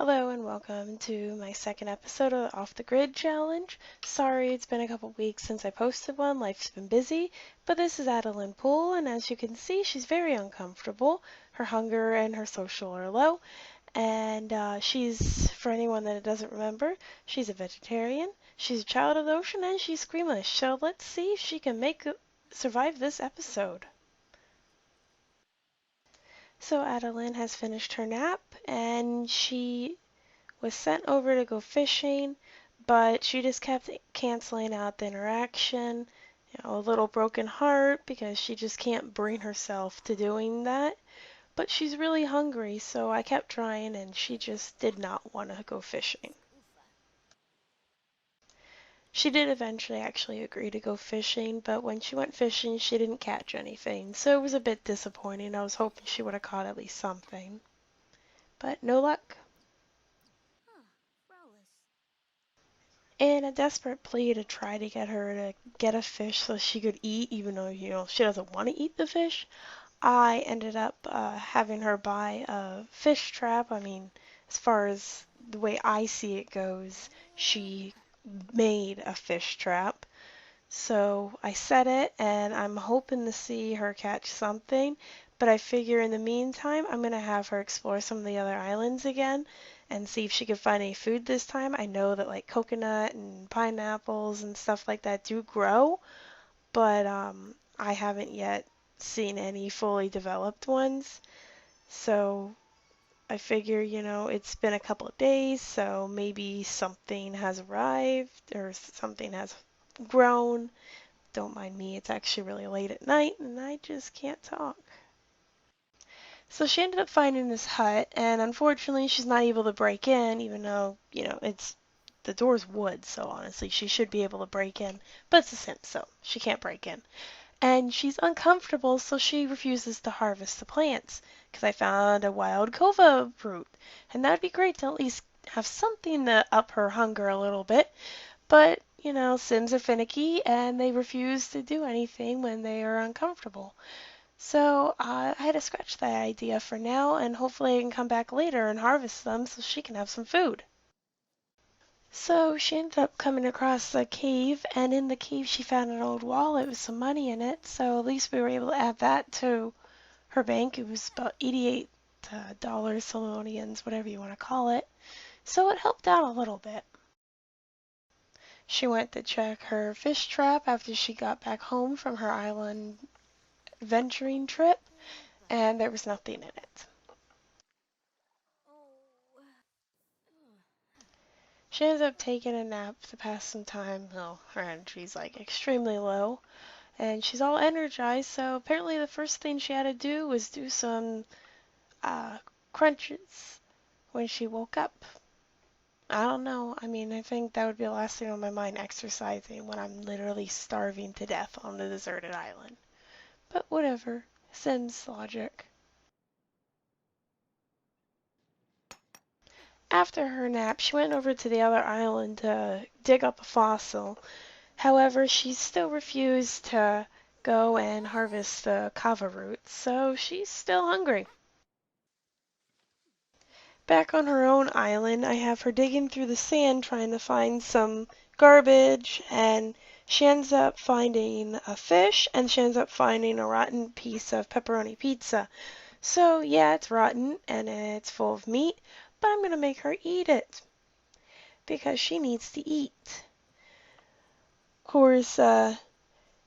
Hello and welcome to my second episode of the Off the Grid Challenge. Sorry it's been a couple weeks since I posted one, life's been busy, but this is Adeline Poole and as you can see she's very uncomfortable. Her hunger and her social are low and for anyone that doesn't remember, she's a vegetarian, she's a child of the ocean and she's squeamish. So let's see if she can survive this episode. So Adeline has finished her nap and she was sent over to go fishing, but she just kept canceling out the interaction. A little broken heart because she just can't bring herself to doing that. But she's really hungry, so I kept trying and she just did not want to go fishing. She did eventually actually agree to go fishing, but when she went fishing, she didn't catch anything, so it was a bit disappointing. I was hoping she would have caught at least something. But no luck. In a desperate plea to try to get her to get a fish so she could eat, even though, she doesn't want to eat the fish, I ended up having her buy a fish trap. I mean, as far as the way I see it goes, she made a fish trap. So I set it and I'm hoping to see her catch something, but I figure in the meantime I'm going to have her explore some of the other islands again and see if she can find any food this time. I know that like coconut and pineapples and stuff like that do grow, but I haven't yet seen any fully developed ones. So I figure, it's been a couple of days, so maybe something has arrived or something has grown. Don't mind me, it's actually really late at night and I just can't talk. So she ended up finding this hut, and unfortunately she's not able to break in, even though, the door's wood, so honestly she should be able to break in, but it's a sim, so she can't break in. And she's uncomfortable, so she refuses to harvest the plants, because I found a wild kova root, and that'd be great to at least have something to up her hunger a little bit. But, Sims are finicky and they refuse to do anything when they are uncomfortable. So I had to scratch that idea for now and hopefully I can come back later and harvest them so she can have some food. So she ended up coming across a cave and in the cave she found an old wallet with some money in it. So at least we were able to add that to her bank. It was about $88 Solonians, whatever you want to call it. So it helped out a little bit. She went to check her fish trap after she got back home from her island venturing trip, and there was nothing in it. She ends up taking a nap to pass some time. Oh, her energy's like extremely low, and she's all energized, so apparently the first thing she had to do was do some uh, crunches when she woke up. I don't know. I mean, I think that would be the last thing on my mind, exercising when I'm literally starving to death on a deserted island. But whatever. Sims logic. After her nap, she went over to the other island to dig up a fossil. However, she still refused to go and harvest the kava roots, so she's still hungry. Back on her own island, I have her digging through the sand trying to find some garbage, and she ends up finding a fish, and she ends up finding a rotten piece of pepperoni pizza. So, yeah, it's rotten, and it's full of meat, but I'm going to make her eat it, because she needs to eat. Of course,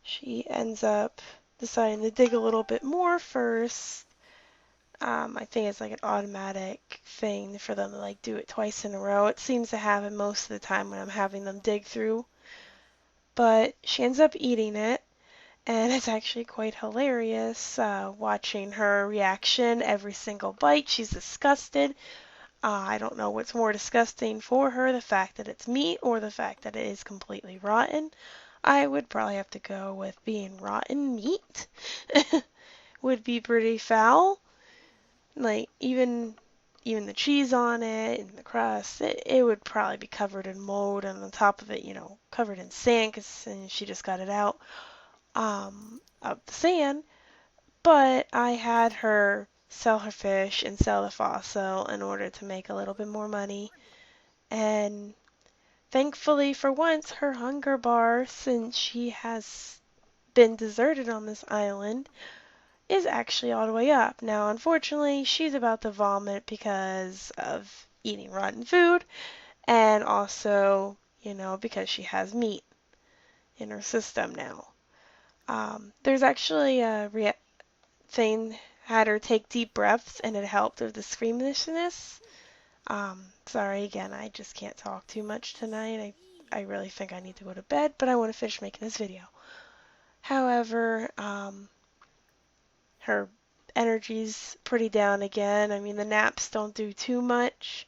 she ends up deciding to dig a little bit more first. I think it's like an automatic thing for them to like do it twice in a row. It seems to happen most of the time when I'm having them dig through. But she ends up eating it, and it's actually quite hilarious watching her reaction every single bite. She's disgusted. I don't know what's more disgusting for her, the fact that it's meat or the fact that it is completely rotten. I would probably have to go with being rotten meat. Would be pretty foul. Like even the cheese on it and the crust, it would probably be covered in mold, and on top of it, covered in sand because she just got it out of the sand. But I had her sell her fish and sell the fossil in order to make a little bit more money. And thankfully, for once, her hunger bar, since she has been deserted on this island, is actually all the way up. Now, unfortunately, she's about to vomit because of eating rotten food and also, because she has meat in her system now. There's actually a thing had her take deep breaths and it helped with the squeamishness. Sorry again, I just can't talk too much tonight. I really think I need to go to bed, but I want to finish making this video. However, her energy's pretty down again. I mean, the naps don't do too much.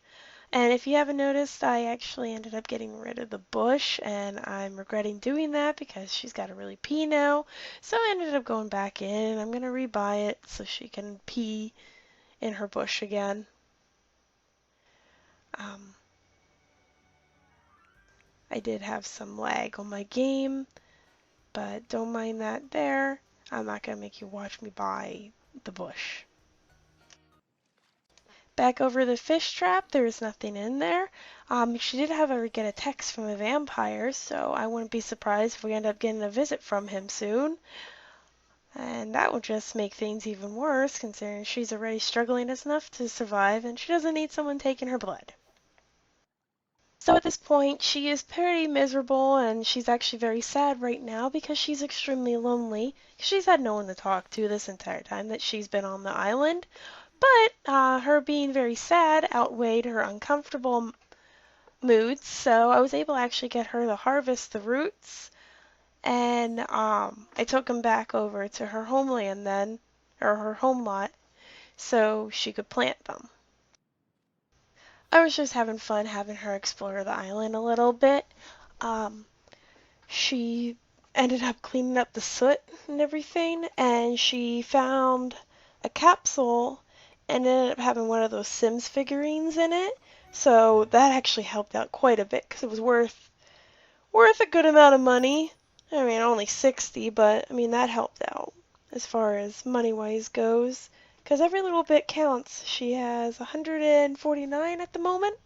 And if you haven't noticed, I actually ended up getting rid of the bush, and I'm regretting doing that because she's got to really pee now. So I ended up going back in, and I'm going to rebuy it so she can pee in her bush again. I did have some lag on my game, but don't mind that there. I'm not going to make you watch me buy the bush. Back over the fish trap, there was nothing in there. She did have her get a text from a vampire, so I wouldn't be surprised if we end up getting a visit from him soon. And that would just make things even worse, considering she's already struggling enough to survive and she doesn't need someone taking her blood. So at this point, she is pretty miserable and she's actually very sad right now because she's extremely lonely. She's had no one to talk to this entire time that she's been on the island. But her being very sad outweighed her uncomfortable moods, so I was able to actually get her to harvest the roots, and I took them back over to her homeland then, or her home lot, so she could plant them. I was just having fun having her explore the island a little bit. Um, she ended up cleaning up the soot and everything, and she found a capsule and ended up having one of those Sims figurines in it. So that actually helped out quite a bit because it was worth a good amount of money. I mean, only 60, but I mean that helped out as far as money-wise goes because every little bit counts. She has 149 at the moment.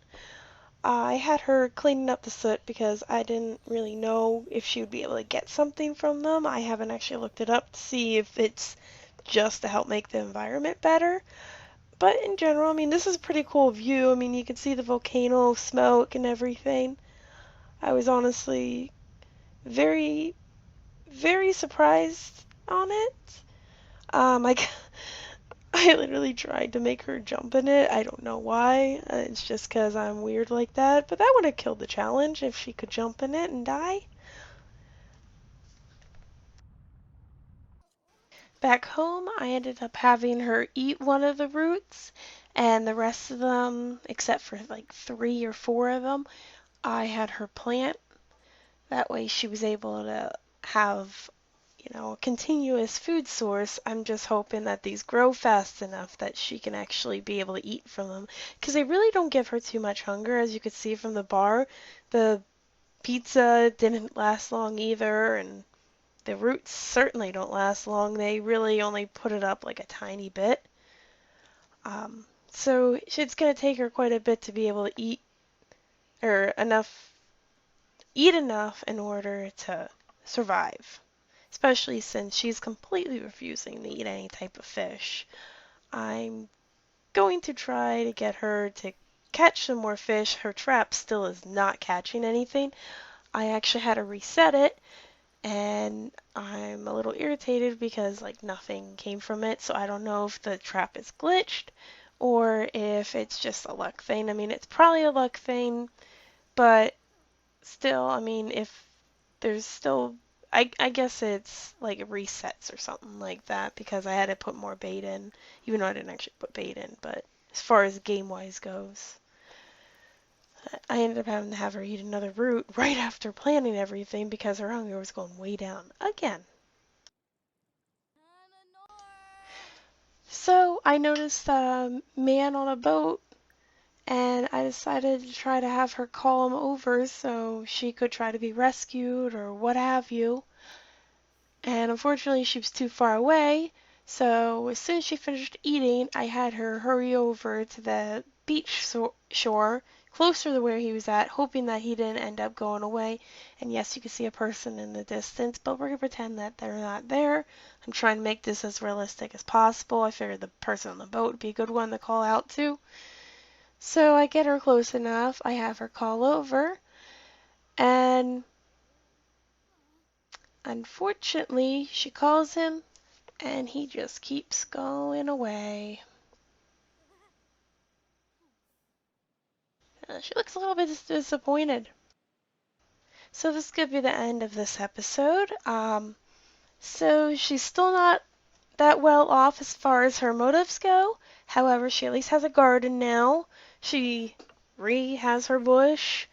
I had her cleaning up the soot because I didn't really know if she would be able to get something from them. I haven't actually looked it up to see if it's just to help make the environment better. But in general, I mean, this is a pretty cool view. I mean, you can see the volcano smoke and everything. I was honestly very, very surprised on it. I, I literally tried to make her jump in it. I don't know why. It's just because I'm weird like that. But that would have killed the challenge if she could jump in it and die. Back home, I ended up having her eat one of the roots, and the rest of them, except for like 3 or 4 of them, I had her plant. That way she was able to have, a continuous food source. I'm just hoping that these grow fast enough that she can actually be able to eat from them. Because they really don't give her too much hunger, as you could see from the bar. The pizza didn't last long either, and the roots certainly don't last long. They really only put it up like a tiny bit. So it's going to take her quite a bit to be able to eat, or eat enough in order to survive. Especially since she's completely refusing to eat any type of fish. I'm going to try to get her to catch some more fish. Her trap still is not catching anything. I actually had to reset it, and I'm a little irritated because like nothing came from it, so I don't know if the trap is glitched or if it's just a luck thing. I mean, it's probably a luck thing, but still, I mean, if there's still, I guess it's like resets or something like that because I had to put more bait in, even though I didn't actually put bait in, but as far as game-wise goes. I ended up having to have her eat another root right after planting everything because her hunger was going way down again. So I noticed a man on a boat and I decided to try to have her call him over so she could try to be rescued or what have you. And unfortunately she was too far away, So as soon as she finished eating, I had her hurry over to the beach shore, closer to where he was at, hoping that he didn't end up going away. And yes, you can see a person in the distance, but we're going to pretend that they're not there. I'm trying to make this as realistic as possible. I figured the person on the boat would be a good one to call out to. So I get her close enough, I have her call over, and unfortunately, she calls him, and he just keeps going away. She looks a little bit disappointed. So this could be the end of this episode. So she's still not that well off as far as her motives go. However, she at least has a garden now. She has her bush,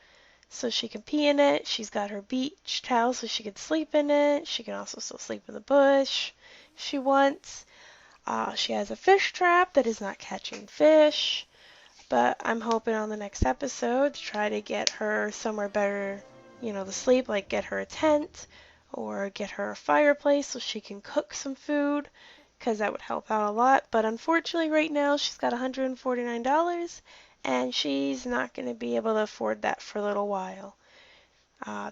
so she can pee in it. She's got her beach towel so she can sleep in it. She can also still sleep in the bush if she wants. She has a fish trap that is not catching fish. But I'm hoping on the next episode to try to get her somewhere better, to sleep, like get her a tent or get her a fireplace so she can cook some food, because that would help out a lot. But unfortunately, right now she's got $149 and she's not going to be able to afford that for a little while.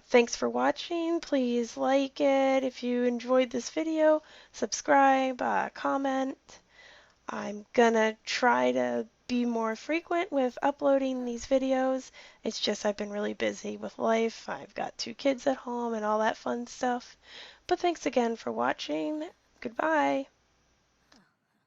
Thanks for watching. Please like it if you enjoyed this video, subscribe, comment. I'm gonna try to be more frequent with uploading these videos. It's just I've been really busy with life. I've got 2 kids at home and all that fun stuff. But thanks again for watching. Goodbye.